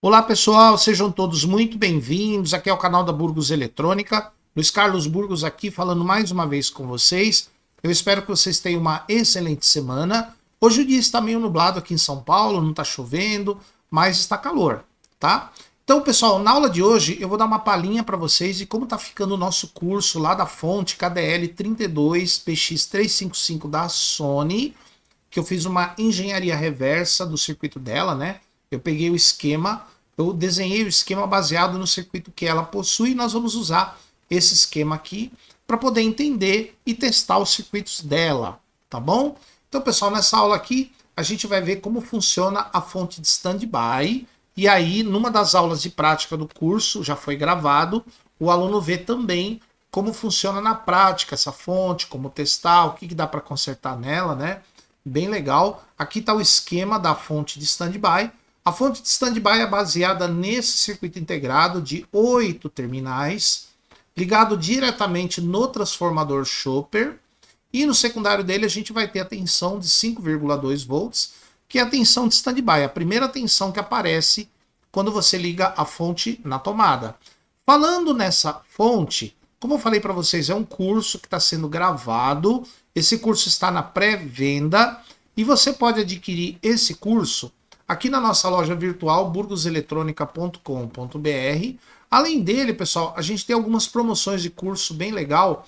Olá pessoal, sejam todos muito bem-vindos. Aqui é o canal da Burgos Eletrônica. Luiz Carlos Burgos aqui falando mais uma vez com vocês. Eu espero que vocês tenham uma excelente semana. Hoje o dia está meio nublado aqui em São Paulo, não está chovendo, mas está calor, tá? Então pessoal, na aula de hoje eu vou dar uma palhinha para vocês de como está ficando o nosso curso lá da fonte KDL32PX355 da Sony, que eu fiz uma engenharia reversa do circuito dela, né? Eu peguei o esquema, eu desenhei o esquema baseado no circuito que ela possui e nós vamos usar esse esquema aqui para poder entender e testar os circuitos dela, tá bom? Então, pessoal, nessa aula aqui a gente vai ver como funciona a fonte de standby e aí, numa das aulas de prática do curso, já foi gravado, o aluno vê também como funciona na prática essa fonte, como testar, o que dá para consertar nela, né? Bem legal. Aqui está o esquema da fonte de standby. A fonte de standby é baseada nesse circuito integrado de 8 terminais, ligado diretamente no transformador Chopper, e no secundário dele a gente vai ter a tensão de 5,2 volts, que é a tensão de standby, a primeira tensão que aparece quando você liga a fonte na tomada. Falando nessa fonte, como eu falei para vocês, é um curso que está sendo gravado, esse curso está na pré-venda, e você pode adquirir esse curso aqui na nossa loja virtual, burgoseletronica.com.br. Além dele, pessoal, a gente tem algumas promoções de curso bem legal,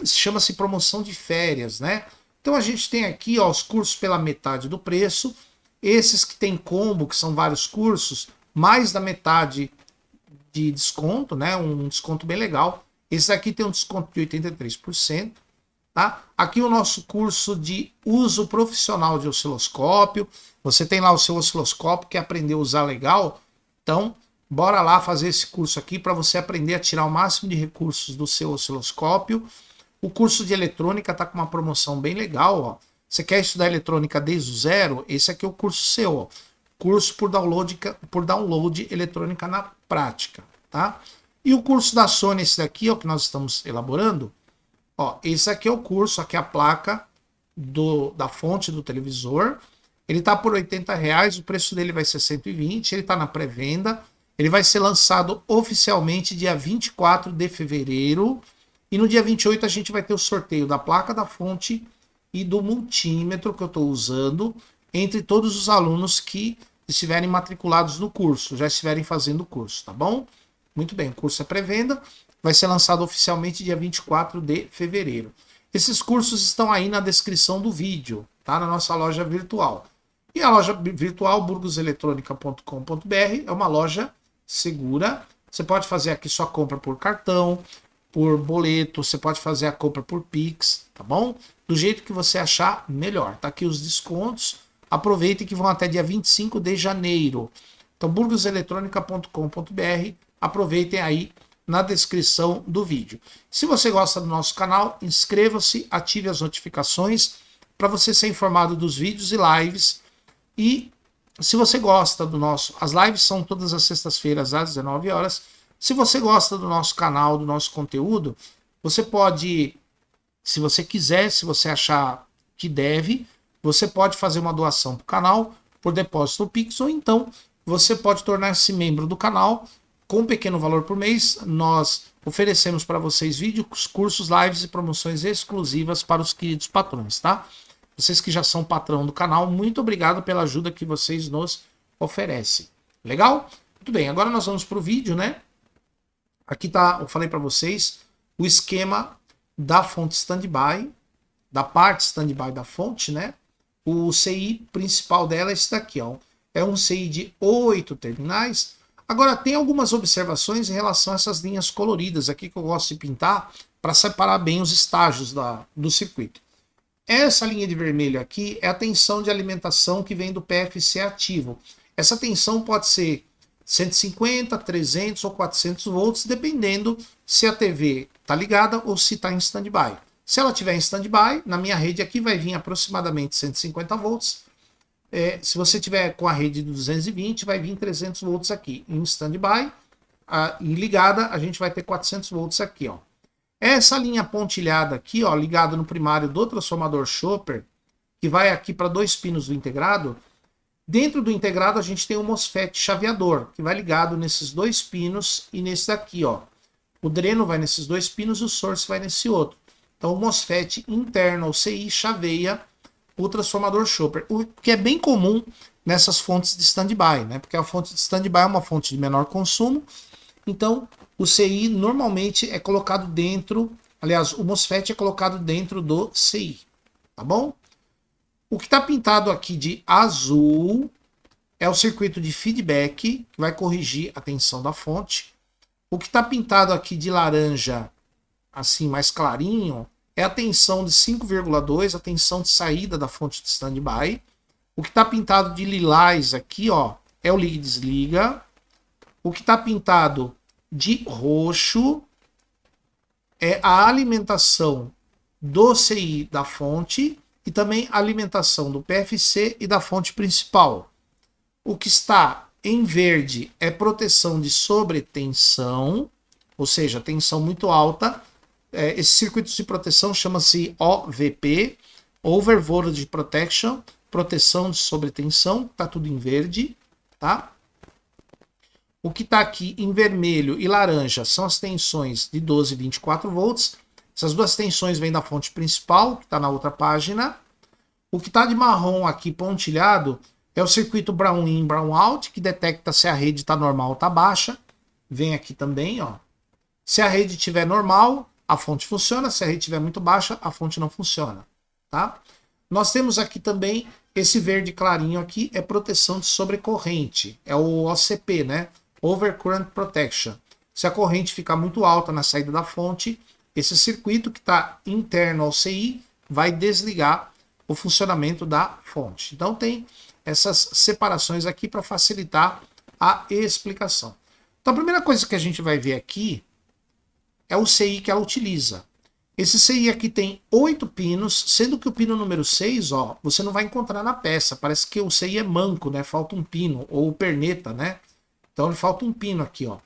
chama-se promoção de férias, né? Então a gente tem aqui ó, os cursos pela metade do preço, esses que tem combo, que são vários cursos, mais da metade de desconto, né? Um desconto bem legal. Esse aqui tem um desconto de 83%. Tá? Aqui o nosso curso de uso profissional de osciloscópio. Você tem lá o seu osciloscópio que aprendeu a usar legal. Então, bora lá fazer esse curso aqui para você aprender a tirar o máximo de recursos do seu osciloscópio. O curso de eletrônica está com uma promoção bem legal. Ó. Você quer estudar eletrônica desde o zero? Esse aqui é o curso seu. Ó. Curso por download eletrônica na prática. Tá? E o curso da Sony, esse daqui, ó, que nós estamos elaborando. Ó, esse aqui é o curso, aqui é a placa da fonte do televisor. Ele está por R$80, o preço dele vai ser 120, ele está na pré-venda. Ele vai ser lançado oficialmente dia 24 de fevereiro. E no dia 28 a gente vai ter o sorteio da placa da fonte e do multímetro que eu estou usando entre todos os alunos que estiverem matriculados no curso, já estiverem fazendo o curso, tá bom? Muito bem, o curso é pré-venda. Vai ser lançado oficialmente dia 24 de fevereiro. Esses cursos estão aí na descrição do vídeo, tá? Na nossa loja virtual. E a loja virtual burgoseletronica.com.br é uma loja segura. Você pode fazer aqui sua compra por cartão, por boleto, você pode fazer a compra por Pix, tá bom? Do jeito que você achar melhor. Tá aqui os descontos. Aproveitem que vão até dia 25 de janeiro. Então, burgoseletronica.com.br, aproveitem aí na descrição do vídeo. Se você gosta do nosso canal, inscreva-se, ative as notificações para você ser informado dos vídeos e lives. E se você gosta do nosso... As lives são todas as sextas-feiras às 19 horas. Se você gosta do nosso canal, do nosso conteúdo, você pode, se você quiser, se você achar que deve, você pode fazer uma doação para o canal por depósito Pix, ou então você pode tornar-se membro do canal. Com um pequeno valor por mês, nós oferecemos para vocês vídeos, cursos, lives e promoções exclusivas para os queridos patrões, tá? Vocês que já são patrão do canal, muito obrigado pela ajuda que vocês nos oferecem. Legal? Muito bem, agora nós vamos para o vídeo, né? Aqui tá, eu falei para vocês, o esquema da fonte standby, da parte standby da fonte, né? O CI principal dela é esse daqui, ó. É um CI de 8 terminais. Agora, tem algumas observações em relação a essas linhas coloridas aqui que eu gosto de pintar para separar bem os estágios do circuito. Essa linha de vermelho aqui é a tensão de alimentação que vem do PFC ativo. Essa tensão pode ser 150, 300 ou 400 volts, dependendo se a TV está ligada ou se está em standby. Se ela estiver em standby, na minha rede aqui vai vir aproximadamente 150 volts. Se você tiver com a rede de 220, vai vir 300 volts aqui. Em standby e ligada, a gente vai ter 400 volts aqui, ó. Essa linha pontilhada aqui, ó, ligada no primário do transformador Chopper, que vai aqui para 2 pinos do integrado, Dentro do integrado a gente tem o MOSFET chaveador, que vai ligado nesses dois pinos e nesse daqui, ó. O dreno vai nesses dois pinos e o source vai nesse outro. Então o MOSFET interno, o CI, chaveia o transformador chopper, o que é bem comum nessas fontes de standby, né? Porque a fonte de standby é uma fonte de menor consumo, então o CI normalmente é colocado dentro, aliás, o MOSFET é colocado dentro do CI, tá bom? O que está pintado aqui de azul é o circuito de feedback, que vai corrigir a tensão da fonte. O que está pintado aqui de laranja, assim, mais clarinho, é a tensão de 5,2, a tensão de saída da fonte de standby. O que está pintado de lilás aqui, ó, é o liga e desliga. O que está pintado de roxo é a alimentação do CI da fonte e também a alimentação do PFC e da fonte principal. O que está em verde é proteção de sobretensão, ou seja, tensão muito alta. Esse circuito de proteção chama-se OVP, Over Voltage Protection, proteção de sobretensão, tá tudo em verde, tá? O que está aqui em vermelho e laranja são as tensões de 12 e 24 volts. Essas duas tensões vêm da fonte principal, que está na outra página. O que está de marrom aqui pontilhado é o circuito Brown In, Brown Out, que detecta se a rede está normal ou está baixa. Vem aqui também, ó. Se a rede estiver normal, a fonte funciona. Se a rede estiver muito baixa, a fonte não funciona, tá? Nós temos aqui também esse verde clarinho aqui, é proteção de sobrecorrente. É o OCP, né? Overcurrent Protection. Se a corrente ficar muito alta na saída da fonte, esse circuito que está interno ao CI vai desligar o funcionamento da fonte. Então tem essas separações aqui para facilitar a explicação. Então a primeira coisa que a gente vai ver aqui é o CI que ela utiliza. Esse CI aqui tem 8 pinos, sendo que o pino número 6, ó, você não vai encontrar na peça. Parece que o CI é manco, né? Falta um pino, ou perneta, né? Então ele falta um pino aqui, ó.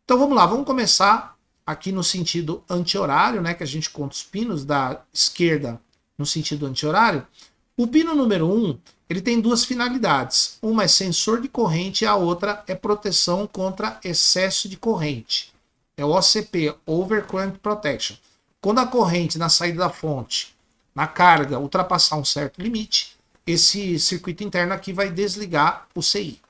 Então vamos lá, vamos começar aqui no sentido anti-horário, né? Que a gente conta os pinos da esquerda no sentido anti-horário. O pino número 1, ele tem duas finalidades. Uma é sensor de corrente e a outra é proteção contra excesso de corrente. É o OCP, Overcurrent Protection. Quando a corrente na saída da fonte, na carga, ultrapassar um certo limite, esse circuito interno aqui vai desligar o CI.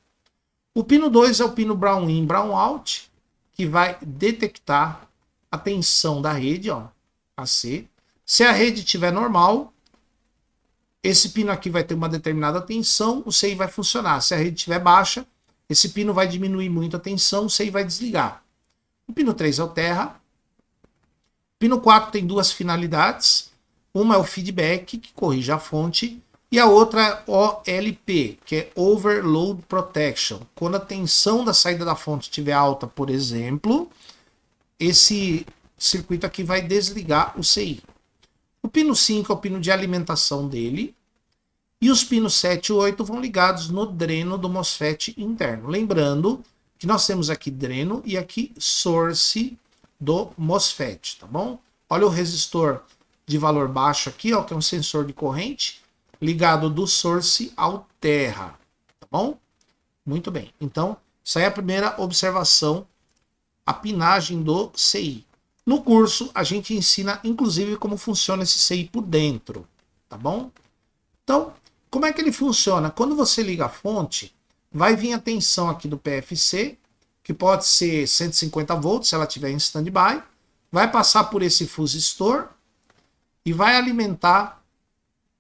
O pino 2 é o pino Brown In, Brown Out, que vai detectar a tensão da rede, ó, AC. Se a rede estiver normal, esse pino aqui vai ter uma determinada tensão, o CI vai funcionar. Se a rede estiver baixa, esse pino vai diminuir muito a tensão, o CI vai desligar. O pino 3 é o terra. O pino 4 tem duas finalidades. Uma é o feedback, que corrige a fonte, e a outra é OLP, que é Overload Protection. Quando a tensão da saída da fonte estiver alta, por exemplo, esse circuito aqui vai desligar o CI. O pino 5 é o pino de alimentação dele. E os pinos 7 e 8 vão ligados no dreno do MOSFET interno. Lembrando que nós temos aqui dreno e aqui source do MOSFET, tá bom? Olha o resistor de valor baixo aqui, ó, que é um sensor de corrente, ligado do source ao terra, tá bom? Muito bem. Então, essa é a primeira observação, a pinagem do CI. No curso, a gente ensina, inclusive, como funciona esse CI por dentro, tá bom? Então, como é que ele funciona? Quando você liga a fonte, vai vir a tensão aqui do PFC, que pode ser 150 volts, se ela estiver em standby, vai passar por esse fusistor e vai alimentar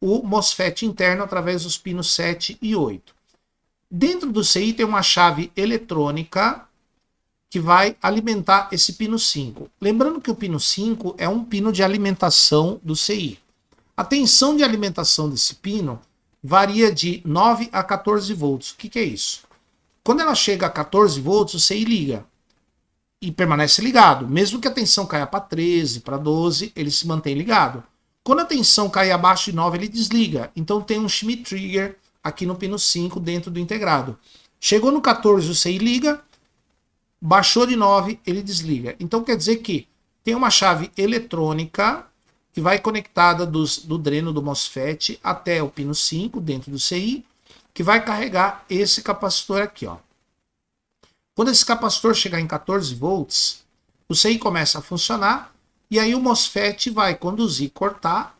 o MOSFET interno através dos pinos 7 e 8. Dentro do CI tem uma chave eletrônica que vai alimentar esse pino 5. Lembrando que o pino 5 é um pino de alimentação do CI. A tensão de alimentação desse pino varia de 9 a 14 volts. O que é isso? Quando ela chega a 14 volts, o CI liga e permanece ligado. Mesmo que a tensão caia para 13, para 12, ele se mantém ligado. Quando a tensão cai abaixo de 9, ele desliga. Então tem um Schmitt Trigger aqui no pino 5 dentro do integrado. Chegou no 14, o CI liga. Baixou de 9, ele desliga. Então quer dizer que tem uma chave eletrônica que vai conectada do dreno do MOSFET até o pino 5 dentro do CI, que vai carregar esse capacitor aqui, ó. Quando esse capacitor chegar em 14 volts, o CI começa a funcionar e aí o MOSFET vai conduzir, cortar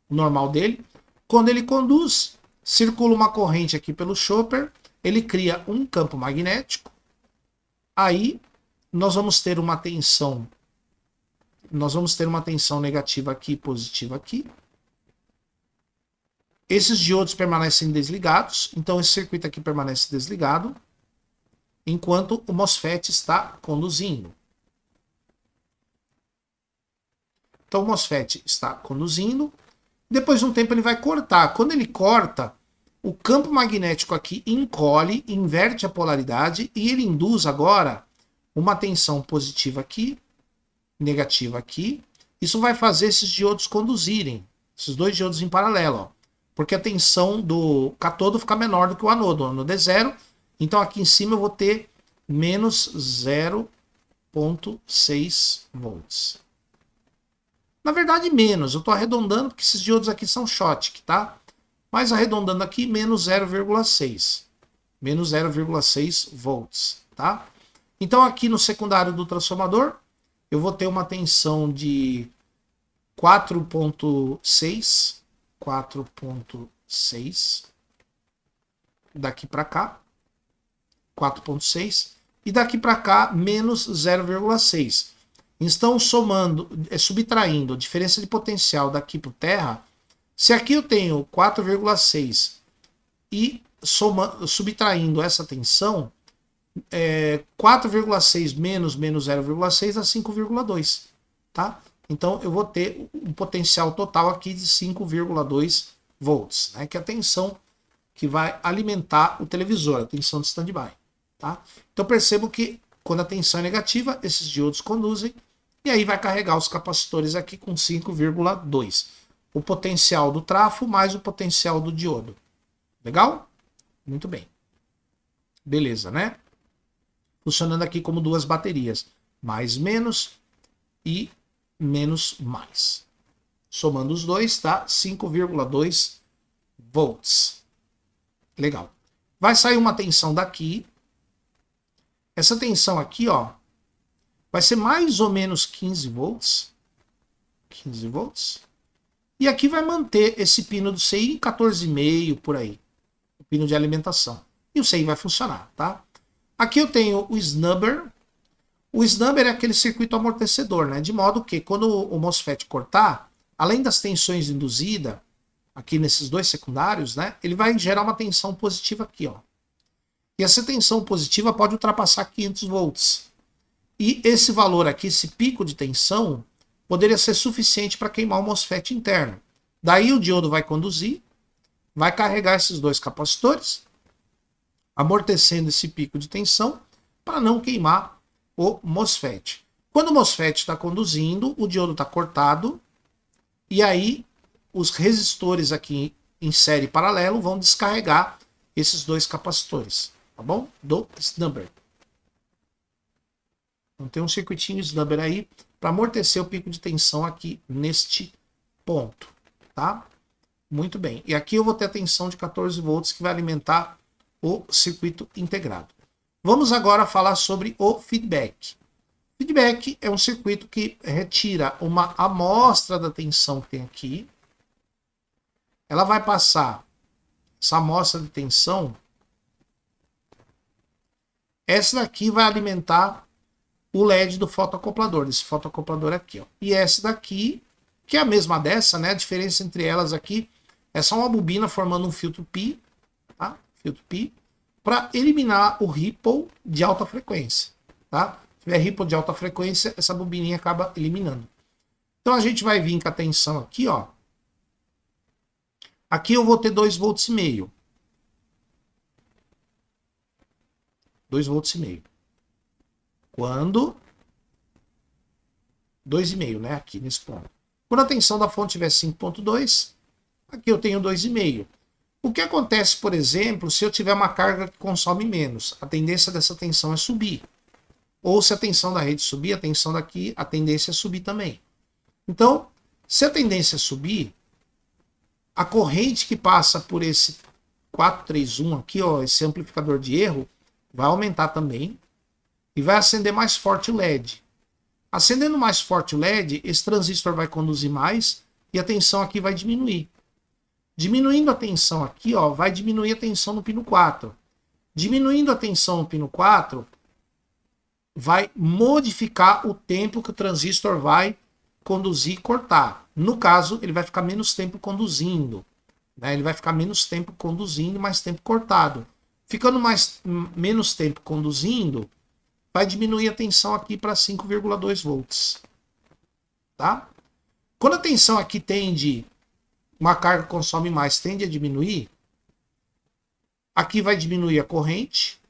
o normal dele. Quando ele conduz, circula uma corrente aqui pelo chopper, ele cria um campo magnético. Aí nós vamos ter uma tensão negativa aqui e positiva aqui. Esses diodos permanecem desligados, então esse circuito aqui permanece desligado, enquanto o MOSFET está conduzindo. Então o MOSFET está conduzindo, depois de um tempo ele vai cortar. Quando ele corta, o campo magnético aqui encolhe, inverte a polaridade e ele induz agora uma tensão positiva aqui, negativa aqui. Isso vai fazer esses diodos conduzirem, esses dois diodos em paralelo, ó, porque a tensão do cátodo fica menor do que o anodo. O anodo é zero, então aqui em cima eu vou ter menos 0,6 volts. Na verdade, menos. Eu estou arredondando porque esses diodos aqui são Schottky, tá? Mas arredondando aqui, menos 0,6. Menos 0,6 volts, tá? Então aqui no secundário do transformador, eu vou ter uma tensão de 4,6. 4,6. Daqui para cá. 4,6. E daqui para cá, menos 0,6. Então, subtraindo a diferença de potencial daqui para o terra, se aqui eu tenho 4,6 e subtraindo essa tensão, 4,6 menos 0,6 dá 5,2, tá? Então, eu vou ter um potencial total aqui de 5,2 volts, né? Que é a tensão que vai alimentar o televisor, a tensão de standby, tá? Então, percebo que quando a tensão é negativa, esses diodos conduzem, e aí vai carregar os capacitores aqui com 5,2. O potencial do trafo mais o potencial do diodo. Legal? Muito bem. Beleza, né? Funcionando aqui como duas baterias. Mais, menos e menos, mais. Somando os dois, dá 5,2 volts. Legal. Vai sair uma tensão daqui. Essa tensão aqui, ó, vai ser mais ou menos 15 volts. 15 volts. E aqui vai manter esse pino do CI em 14,5 por aí. O pino de alimentação. E o CI vai funcionar, tá? Aqui eu tenho o snubber. O snubber é aquele circuito amortecedor, né? De modo que quando o MOSFET cortar, além das tensões induzidas, aqui nesses dois secundários, né? Ele vai gerar uma tensão positiva aqui, ó. E essa tensão positiva pode ultrapassar 500 volts. E esse valor aqui, esse pico de tensão, poderia ser suficiente para queimar o MOSFET interno. Daí o diodo vai conduzir, vai carregar esses dois capacitores, amortecendo esse pico de tensão para não queimar o MOSFET. Quando o MOSFET está conduzindo, o diodo está cortado e aí os resistores aqui em série paralelo vão descarregar esses dois capacitores, tá bom? Do snubber. Então tem um circuitinho snubber aí para amortecer o pico de tensão aqui neste ponto, tá? Muito bem. E aqui eu vou ter a tensão de 14 volts que vai alimentar o circuito integrado. Vamos agora falar sobre o feedback. Feedback é um circuito que retira uma amostra da tensão que tem aqui. Ela vai passar essa amostra de tensão. Essa daqui vai alimentar o LED do fotoacoplador, desse fotoacoplador aqui, ó. E essa daqui, que é a mesma dessa, né? A diferença entre elas aqui é só uma bobina formando um filtro pi, tá? Filtro pi, para eliminar o ripple de alta frequência, tá? Se tiver ripple de alta frequência, essa bobininha acaba eliminando. Então a gente vai vir com a tensão aqui, ó. Aqui eu vou ter 2,5 volts. 2,5 volts. Quando 2,5, né? Aqui nesse ponto. Quando a tensão da fonte tiver 5,2, aqui eu tenho 2,5. O que acontece, por exemplo, se eu tiver uma carga que consome menos? A tendência dessa tensão é subir. Ou se a tensão da rede subir, a tensão daqui, a tendência é subir também. Então, se a tendência é subir, a corrente que passa por esse 431 aqui, ó, esse amplificador de erro, vai aumentar também e vai acender mais forte o LED. Acendendo mais forte o LED, esse transistor vai conduzir mais e a tensão aqui vai diminuir. Diminuindo a tensão aqui, ó, vai diminuir a tensão no pino 4. Diminuindo a tensão no pino 4, vai modificar o tempo que o transistor vai conduzir e cortar. No caso, ele vai ficar menos tempo conduzindo. Né? Ele vai ficar menos tempo conduzindo e mais tempo cortado. Ficando menos tempo conduzindo, vai diminuir a tensão aqui para 5,2 volts. Tá? Quando a tensão aqui tende, uma carga que consome mais, tende a diminuir, aqui vai diminuir a corrente,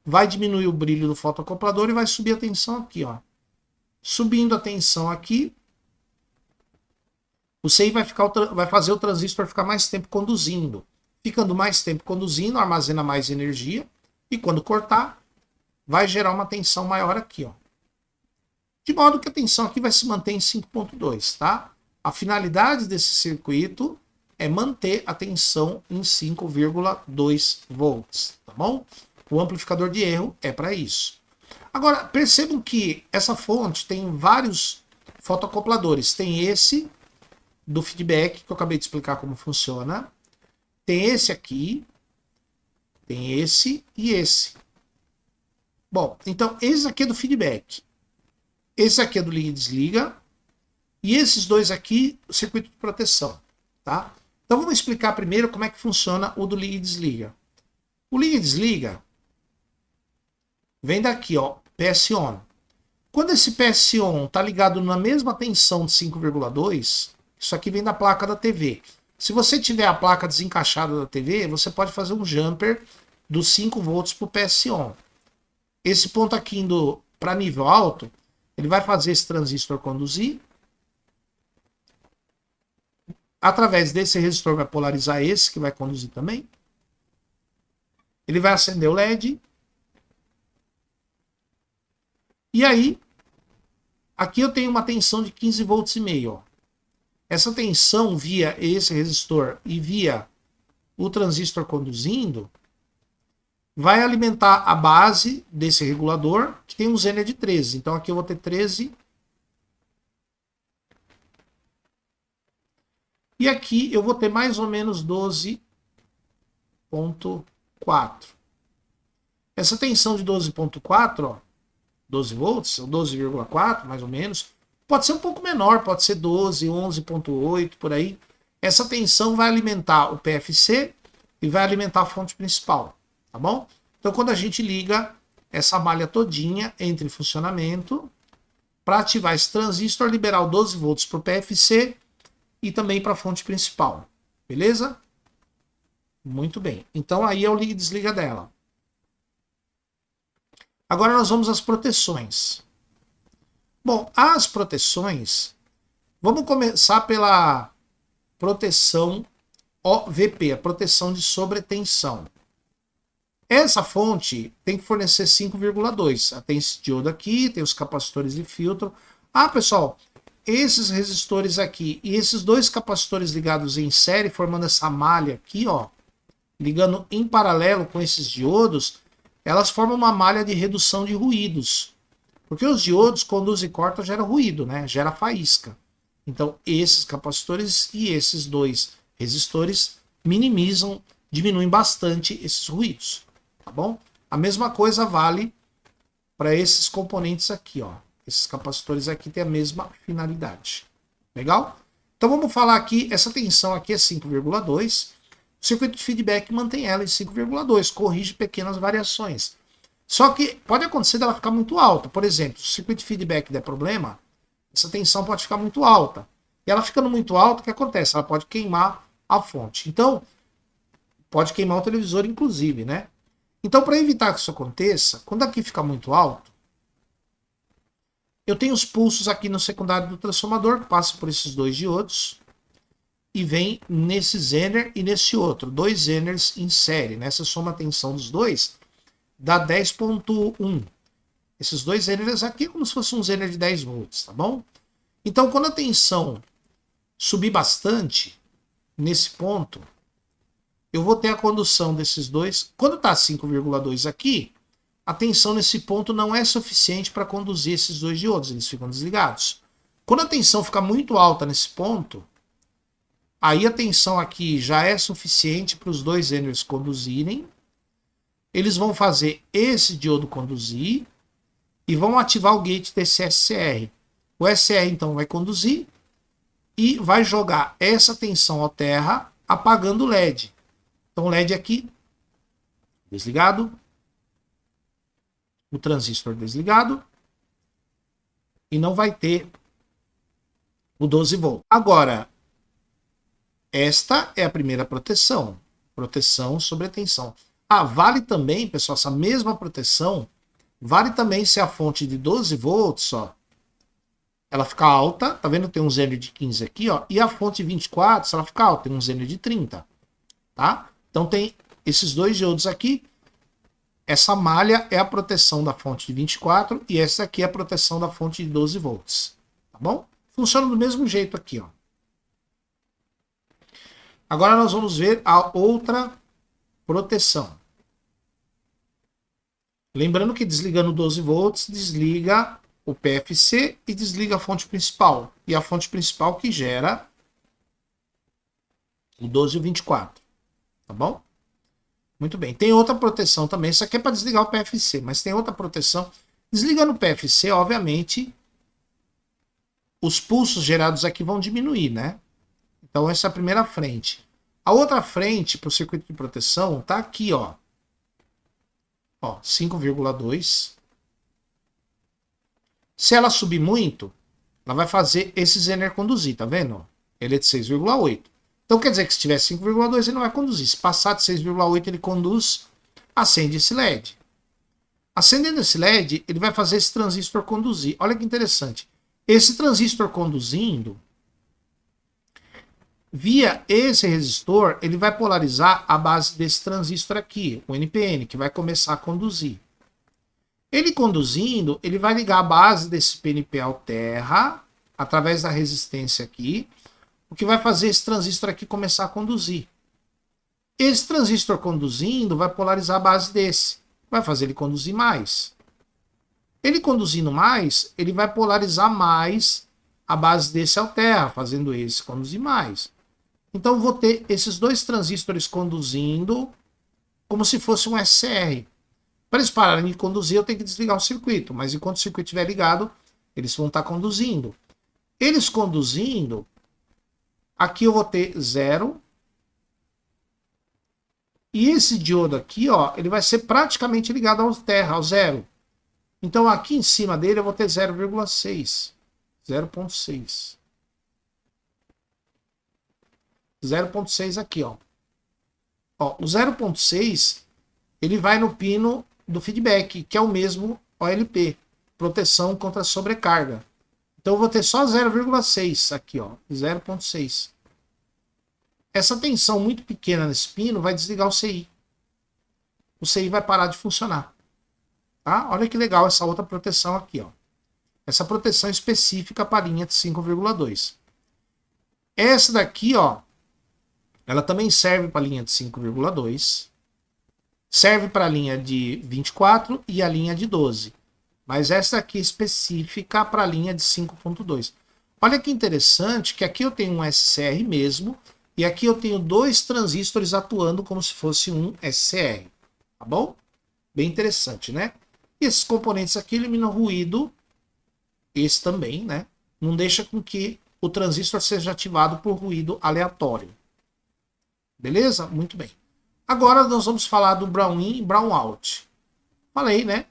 vai diminuir o brilho do fotoacoplador e vai subir a tensão aqui, ó. Subindo a tensão aqui, o CI vai fazer o transistor ficar mais tempo conduzindo. Ficando mais tempo conduzindo, armazena mais energia e quando cortar, vai gerar uma tensão maior aqui, ó. De modo que a tensão aqui vai se manter em 5,2, tá? A finalidade desse circuito é manter a tensão em 5,2 volts, tá bom? O amplificador de erro é para isso. Agora, percebam que essa fonte tem vários fotoacopladores. Tem esse do feedback, que eu acabei de explicar como funciona. Tem esse aqui. Tem esse e esse. Bom, então esse aqui é do feedback. Esse aqui é do liga e desliga. E esses dois aqui, o circuito de proteção. Tá? Então vamos explicar primeiro como é que funciona o do liga e desliga. O liga e desliga vem daqui, ó, PS-ON. Quando esse PS-ON está ligado na mesma tensão de 5,2, isso aqui vem da placa da TV. Se você tiver a placa desencaixada da TV, você pode fazer um jumper dos 5 volts para o PS-ON. Esse ponto aqui indo para nível alto, ele vai fazer esse transistor conduzir. Através desse resistor vai polarizar esse, que vai conduzir também. Ele vai acender o LED. E aí, aqui eu tenho uma tensão de 15 volts e meio. Ó. Essa tensão via esse resistor e via o transistor conduzindo vai alimentar a base desse regulador, que tem um Zener de 13. Então aqui eu vou ter 13. E aqui eu vou ter mais ou menos 12,4. Essa tensão de 12,4, ó, 12 volts, ou 12,4 mais ou menos, pode ser um pouco menor, pode ser 12, 11,8 por aí. Essa tensão vai alimentar o PFC e vai alimentar a fonte principal, tá bom? Então quando a gente liga essa malha todinha entra em funcionamento, para ativar esse transistor, liberar o 12 volts para o PFC e também para a fonte principal, beleza? Muito bem, então aí é o liga e desliga dela. Agora nós vamos às proteções. Bom, as proteções, vamos começar pela proteção OVP, a proteção de sobretensão. Essa fonte tem que fornecer 5,2. Tem esse diodo aqui, tem os capacitores de filtro. Ah, pessoal, esses resistores aqui e esses dois capacitores ligados em série, formando essa malha aqui, ó, ligando em paralelo com esses diodos, elas formam uma malha de redução de ruídos. Porque os diodos, conduzem e cortam, gera ruído, né? Gera faísca. Então, esses capacitores e esses dois resistores minimizam, diminuem bastante esses ruídos. Tá bom? A mesma coisa vale para esses componentes aqui, ó. Esses capacitores aqui têm a mesma finalidade. Legal? Então vamos falar aqui, essa tensão aqui é 5,2. O circuito de feedback mantém ela em 5,2, corrige pequenas variações. Só que pode acontecer dela ficar muito alta. Por exemplo, se o circuito de feedback der problema, essa tensão pode ficar muito alta. E ela ficando muito alta, o que acontece? Ela pode queimar a fonte. Então, pode queimar o televisor, inclusive, né? Então, para evitar que isso aconteça, quando aqui fica muito alto, eu tenho os pulsos aqui no secundário do transformador, que passam por esses dois diodos, e vem nesse Zener e nesse outro, dois Zeners em série. Nessa soma tensão dos dois, dá 10,1. Esses dois Zeners aqui é como se fosse um Zener de 10 volts, tá bom? Então, quando a tensão subir bastante, nesse ponto, eu vou ter a condução desses dois. Quando está 5,2 aqui, a tensão nesse ponto não é suficiente para conduzir esses dois diodos, eles ficam desligados. Quando a tensão fica muito alta nesse ponto, aí a tensão aqui já é suficiente para os dois Zeners conduzirem. Eles vão fazer esse diodo conduzir e vão ativar o gate desse SCR. O SCR então vai conduzir e vai jogar essa tensão ao terra, apagando o LED. Então o LED aqui, desligado. O transistor desligado. E não vai ter o 12 volts. Agora, esta é a primeira proteção. Proteção sobre a tensão. Vale também, pessoal, essa mesma proteção, vale também se a fonte de 12 volts, ó, ela ficar alta, tá vendo? Tem um zener de 15 aqui, ó, e a fonte 24, se ela ficar alta, tem um zener de 30, tá? Então tem esses dois diodos aqui, essa malha é a proteção da fonte de 24 e essa aqui é a proteção da fonte de 12 volts, tá bom? Funciona do mesmo jeito aqui, ó. Agora nós vamos ver a outra proteção. Lembrando que desligando 12 volts, desliga o PFC e desliga a fonte principal. E a fonte principal que gera o 12 e o 24. Tá bom? Muito bem. Tem outra proteção também. Isso aqui é para desligar o PFC, mas tem outra proteção. Desligando o PFC, obviamente, os pulsos gerados aqui vão diminuir, né? Então essa é a primeira frente. A outra frente para o circuito de proteção tá aqui, ó. Ó, 5,2. Se ela subir muito, ela vai fazer esse zener conduzir, tá vendo? Ele é de 6,8. Então quer dizer que se tiver 5,2 ele não vai conduzir. Se passar de 6,8 ele conduz, acende esse LED. Acendendo esse LED, ele vai fazer esse transistor conduzir. Olha que interessante. Esse transistor conduzindo, via esse resistor, ele vai polarizar a base desse transistor aqui, o NPN, que vai começar a conduzir. Ele conduzindo, ele vai ligar a base desse PNP ao terra, através da resistência aqui, o que vai fazer esse transistor aqui começar a conduzir. Esse transistor conduzindo vai polarizar a base desse, vai fazer ele conduzir mais. Ele conduzindo mais, ele vai polarizar mais a base desse ao terra, fazendo esse conduzir mais. Então eu vou ter esses dois transistores conduzindo como se fosse um SCR. Para eles pararem de conduzir, eu tenho que desligar o circuito, mas enquanto o circuito estiver ligado, eles vão estar conduzindo. Eles conduzindo, aqui eu vou ter 0. E esse diodo aqui, ó, ele vai ser praticamente ligado ao terra, ao 0. Então aqui em cima dele eu vou ter 0,6. 0,6. 0,6 aqui, ó. Ó, o 0,6 ele vai no pino do feedback, que é o mesmo OLP, proteção contra sobrecarga. Então eu vou ter só 0,6 aqui, ó, 0,6. Essa tensão muito pequena nesse pino vai desligar o CI. O CI vai parar de funcionar. Tá? Olha que legal essa outra proteção aqui, ó. Essa proteção específica para a linha de 5,2. Essa daqui, ó, ela também serve para a linha de 5,2. Serve para a linha de 24 e a linha de 12. Mas essa aqui é específica para a linha de 5,2. Olha que interessante que aqui eu tenho um SCR mesmo. E aqui eu tenho dois transistores atuando como se fosse um SCR. Tá bom? Bem interessante, né? E esses componentes aqui eliminam ruído. Esse também, né? Não deixa com que o transistor seja ativado por ruído aleatório. Beleza? Muito bem. Agora nós vamos falar do brown in e brown out. Falei, né?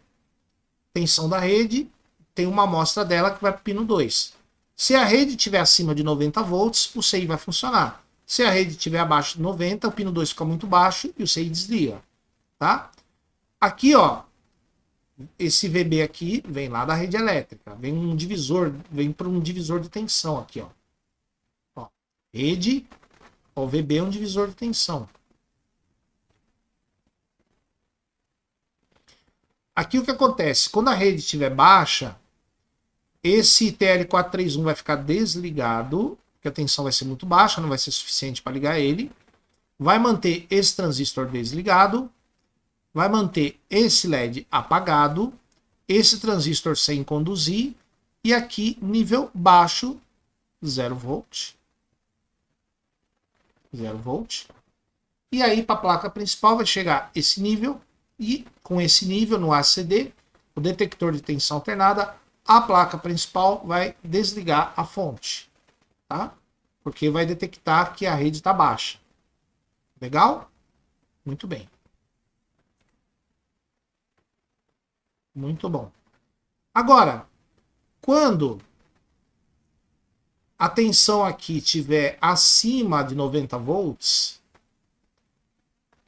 Tensão da rede, tem uma amostra dela que vai para o pino 2. Se a rede estiver acima de 90 volts, o CI vai funcionar. Se a rede estiver abaixo de 90, o pino 2 fica muito baixo e o CI desliga. Tá? Aqui, ó, esse VB aqui vem lá da rede elétrica. Vem um divisor, vem para um divisor de tensão aqui, ó. Ó, rede, ó, o VB é um divisor de tensão. Aqui o que acontece? Quando a rede estiver baixa, esse TL431 vai ficar desligado, porque a tensão vai ser muito baixa, não vai ser suficiente para ligar ele. vai manter esse transistor desligado, vai manter esse LED apagado, esse transistor sem conduzir, e aqui nível baixo, 0 volt. 0 volt. E aí para a placa principal vai chegar esse nível, e com esse nível no ACD, o detector de tensão alternada, a placa principal vai desligar a fonte, tá? Porque vai detectar que a rede está baixa. Legal? Muito bem. Muito bom. Agora, quando a tensão aqui estiver acima de 90 volts,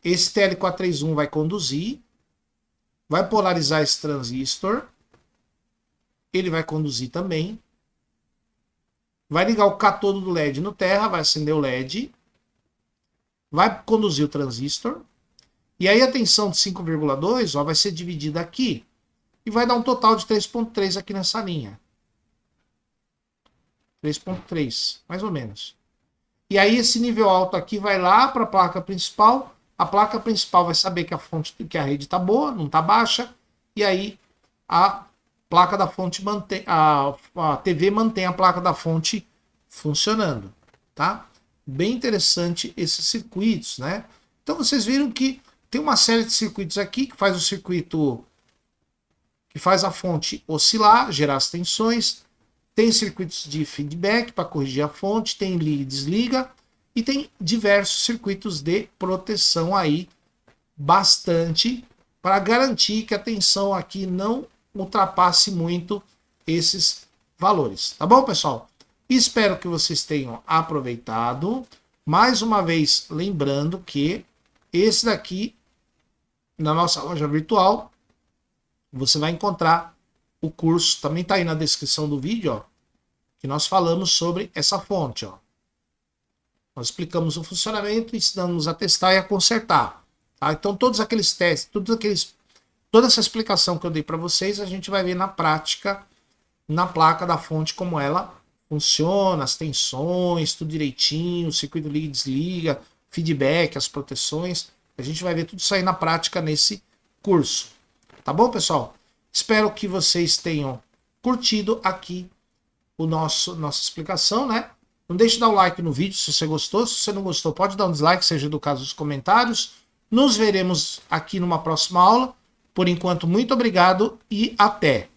esse TL431 vai conduzir, vai polarizar esse transistor, ele vai conduzir também, vai ligar o catodo do LED no terra, vai acender o LED, vai conduzir o transistor, e aí a tensão de 5,2 vai ser dividida aqui, e vai dar um total de 3,3 aqui nessa linha. 3,3, mais ou menos. E aí esse nível alto aqui vai lá para a placa principal, a placa principal vai saber que a rede está boa, não está baixa, e aí a placa da fonte mantém, a TV mantém a placa da fonte funcionando, tá? Bem interessante esses circuitos, né? Então vocês viram que tem uma série de circuitos aqui que faz o circuito que faz a fonte oscilar, gerar as tensões, tem circuitos de feedback para corrigir a fonte, tem liga e desliga, e tem diversos circuitos de proteção aí, bastante, para garantir que a tensão aqui não ultrapasse muito esses valores. Tá bom, pessoal? Espero que vocês tenham aproveitado. Mais uma vez, lembrando que esse daqui, na nossa loja virtual, você vai encontrar o curso, também está aí na descrição do vídeo, ó, que nós falamos sobre essa fonte, ó. Nós explicamos o funcionamento, ensinamos a testar e a consertar. Tá? Então, todos aqueles testes, toda essa explicação que eu dei para vocês, a gente vai ver na prática, na placa da fonte, como ela funciona, as tensões, tudo direitinho, o circuito liga e desliga, feedback, as proteções. A gente vai ver tudo isso aí na prática nesse curso. Tá bom, pessoal? Espero que vocês tenham curtido aqui nossa explicação, né? Não deixe de dar o like no vídeo se você gostou. Se você não gostou, pode dar um dislike, seja do caso dos comentários. Nos veremos aqui numa próxima aula. Por enquanto, muito obrigado e até!